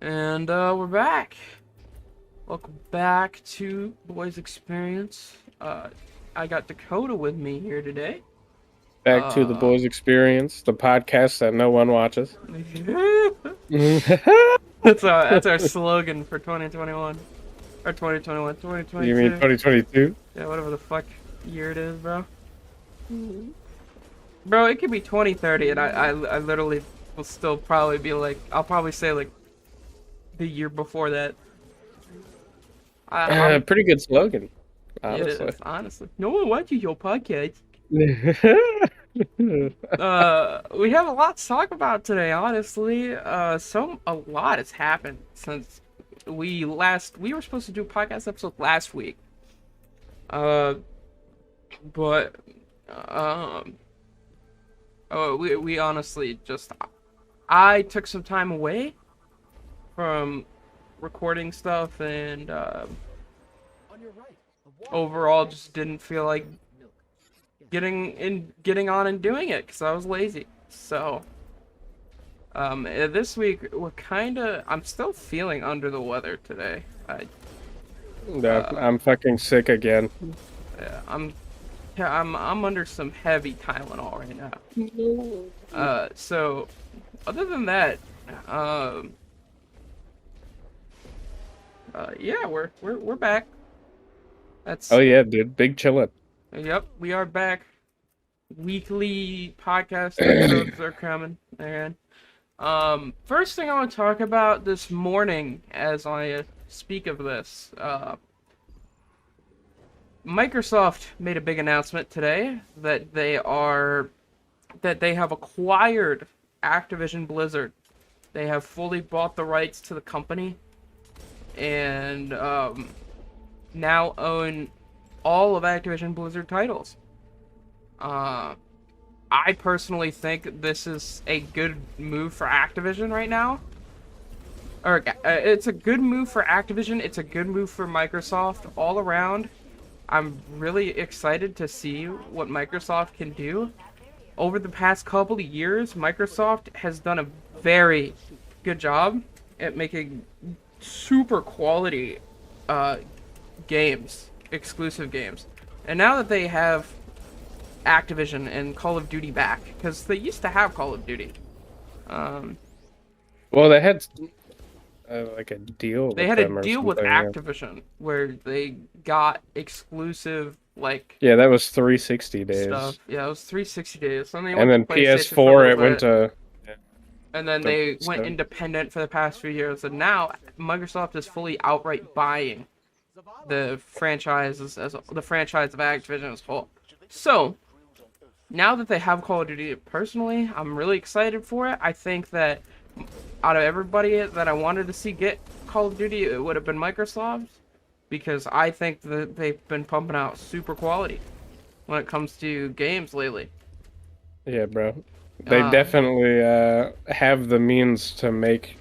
And we're back. Welcome back to Boys Experience. I got Dakota with me here today. Back to the Uh, Boys Experience, the podcast that no one watches. that's our slogan for 2021 or 2021, You mean 2022. 2022? Yeah, whatever the fuck year it is, bro. Bro, it could be 2030, and I literally will still probably be like, I'll probably say like the year before that. I'm Pretty good slogan, It honestly. is, honestly. No one watches your podcast. We have a lot to talk about today, honestly. A lot has happened since we were supposed to do a podcast episode last week. Uh, but, um, we honestly I took some time away from recording stuff and, overall just didn't feel like getting on and doing it because I was lazy. So this week I'm still feeling under the weather today. No, uh I'm fucking sick again. yeah, I'm under some heavy Tylenol right now. So other than that, um yeah, we're back. Oh That's yeah, dude, big chillin'. Yep, we are back. Weekly podcast episodes are coming, and first thing I want to talk about this morning as I speak of this, Microsoft made a big announcement today that they have acquired Activision Blizzard. They have fully bought the rights to the company and now own all of Activision Blizzard titles. Uh, I personally think this is a good move for Activision right now. It's a good move for Activision. It's a good move for Microsoft all around. I'm really excited to see what Microsoft can do. Over the past couple of years, Microsoft has done a very good job at making super quality uh, games, exclusive games. And now that they have Activision and Call of Duty back, because they used to have Call of Duty. Um, Well, they had like a deal they with had a them or deal with something. Yeah, Activision where they got exclusive like yeah, that was 360 days, stuff. Yeah, it was 360 days. And they and went to then PlayStation for a PS4 little it went bit, to and then the they went so. independent for the past few years. And now Microsoft is fully outright buying the franchises as the franchise of Activision as a whole. So now that they have Call of Duty, personally, I'm really excited for it. I think that out of everybody that I wanted to see get Call of Duty, it would have been Microsoft because I think that they've been pumping out super quality when it comes to games lately. Yeah, bro. They Uh, definitely have the means to make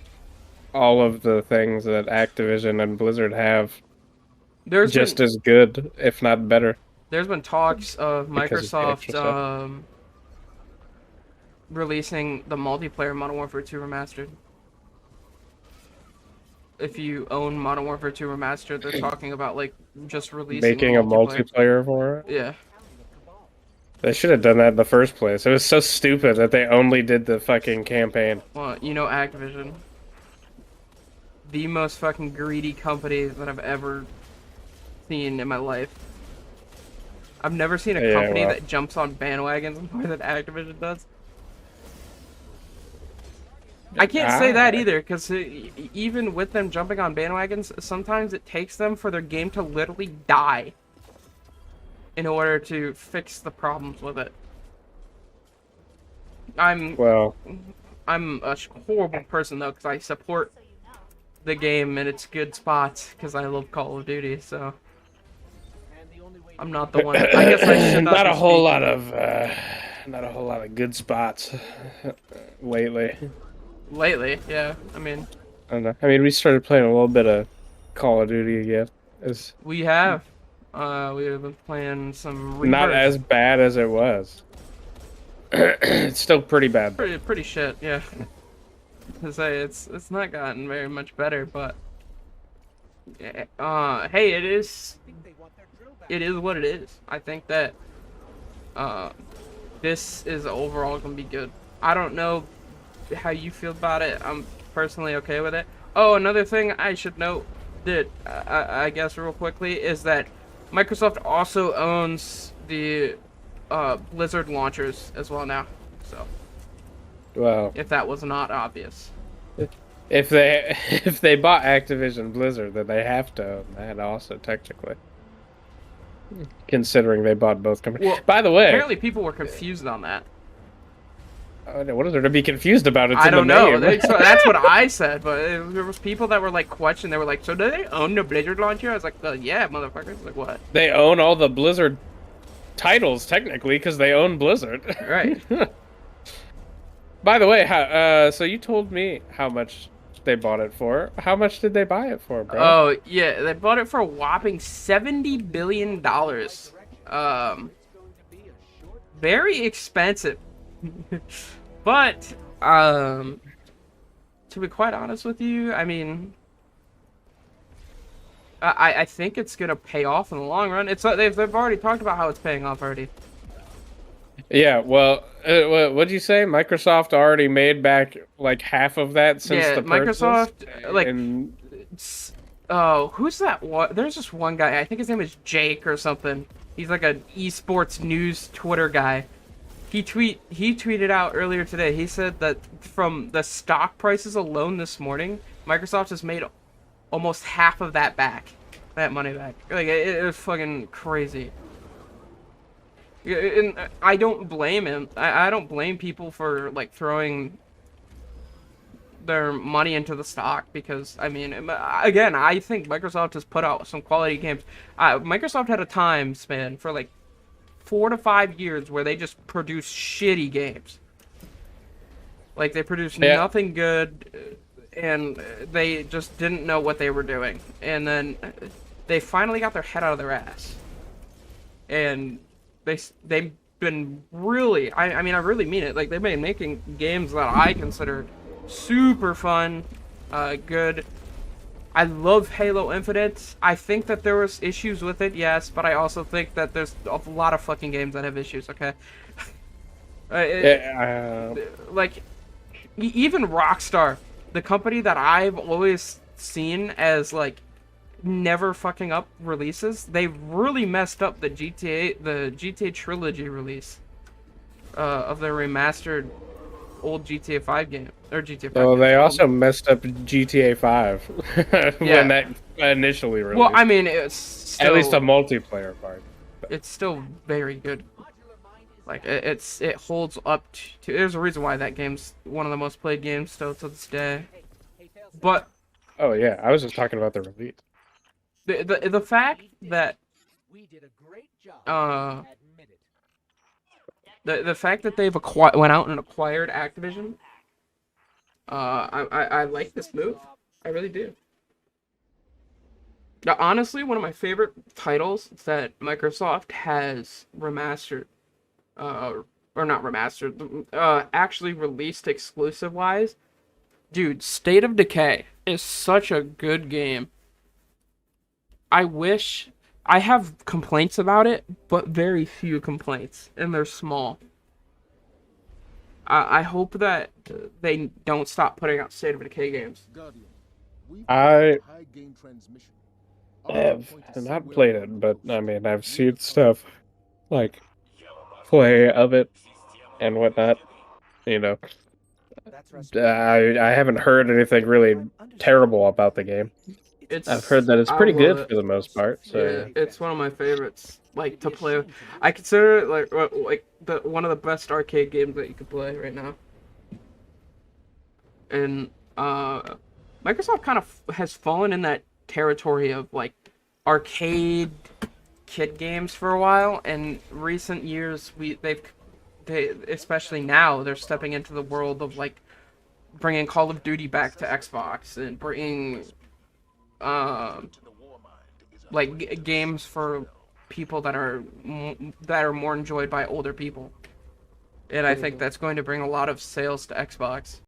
all of the things that Activision and Blizzard have there's just been as good, if not better, there's been talks of because of the Microsoft extra stuff. releasing the multiplayer Modern Warfare 2 Remastered. If you own Modern Warfare 2 Remastered, they're talking about like just releasing the Making a multiplayer. multiplayer for it. Yeah. They should have done that in the first place. It was so stupid that they only did the fucking campaign. Well, Activision, the most fucking greedy company that I've ever seen in my life. I've never seen a Yeah, company well. that jumps on bandwagons more than Activision does. I can't say that Ah, either, because even with them jumping on bandwagons, sometimes it takes them for their game to literally die in order to fix the problems with it. I'm well, I'm a horrible person though, because I support the game and its good spots, because I love Call of Duty. So I'm not the one. I guess I should not not be a whole lot speaking of, not a whole lot of good spots lately. lately. Yeah, I mean I don't know. I mean, we started playing a little bit of Call of Duty again. It's we have we have been playing some not Rebirth. as bad as it was. It's still pretty bad. Pretty shit. Yeah. to say it's not gotten very much better, but hey, it is what it is. I think that uh this is overall gonna be good. I don't know how you feel about it. I'm personally okay with it. Oh, another thing I should note that I guess real quickly is that Microsoft also owns the Blizzard launchers as well now. So Well, if that was not obvious. if they if they bought Activision Blizzard, then they have to own that also technically, considering they bought both companies. Well, By the way, apparently people were confused on that. what is there to be confused about? It's I in the don't know. name. So that's what I said, but there was people that were like questioning. They were like, "So do they own the Blizzard launcher?" I was like, "Yeah, motherfuckers." Like what? They own all the Blizzard titles technically because they own Blizzard. Right. By the way, so you told me how much they bought it for. How much did they buy it for, bro? Oh yeah, they bought it for a whopping $70 billion. Very expensive. But to be quite honest with you, I mean, I think it's gonna pay off in the long run. They've already talked about how it's paying off already. Yeah, well, what'd you say? Microsoft already made back like half of that since Yeah, the purchase? Microsoft like And oh, who's that one? There's just one guy. I think his name is Jake or something. He's like an esports news Twitter guy. He tweeted out earlier today. He said that from the stock prices alone this morning, Microsoft has made almost half of that back, that money back. Like it was fucking crazy. Yeah, and I don't blame him. I don't blame people for like throwing their money into the stock because I mean, again, I think Microsoft has put out some quality games. Microsoft had a time span for like 4 to 5 years where they just produced shitty games. Like they produced nothing good, and they just didn't know what they were doing. And then they finally got their head out of their ass, and they've been really. I mean, I really mean it. Like they've been making games that I consider super fun, good. I love Halo Infinite. I think that there was issues with it, yes, but I also think that there's a lot of fucking games that have issues. Okay, like even Rockstar, the company that I've always seen as like never fucking up releases, they really messed up the GTA trilogy release of their remastered old GTA 5 game or GTA 5. well, they also messed up GTA 5 when that initially released. Well, I mean, it's still, at least a multiplayer part. It's still very good. Like it holds up to. There's a reason why that game's one of the most played games still to this day. But oh yeah, I was just talking about the release. The fact that the fact that they've went out and acquired Activision, I like this move. I really do. Now, honestly, one of my favorite titles that Microsoft has remastered, or not remastered, actually released exclusive wise, dude, State of Decay is such a good game. I wish I have complaints about it, but very few complaints, and they're small. I hope that they don't stop putting out State of Decay games. I have not played it, but I mean, I've seen stuff like play of it and whatnot. You know, I haven't heard anything really terrible about the game. I've heard that it's pretty good for the most part. So yeah, it's one of my favorites. Like to play, I consider it like one of the best arcade games that you could play right now. And Microsoft kind of has fallen in that territory of like arcade kid games for a while. And recent years, they especially now they're stepping into the world of like bringing Call of Duty back to Xbox and bringing like games for people that are more enjoyed by older people, and I think that's going to bring a lot of sales to Xbox.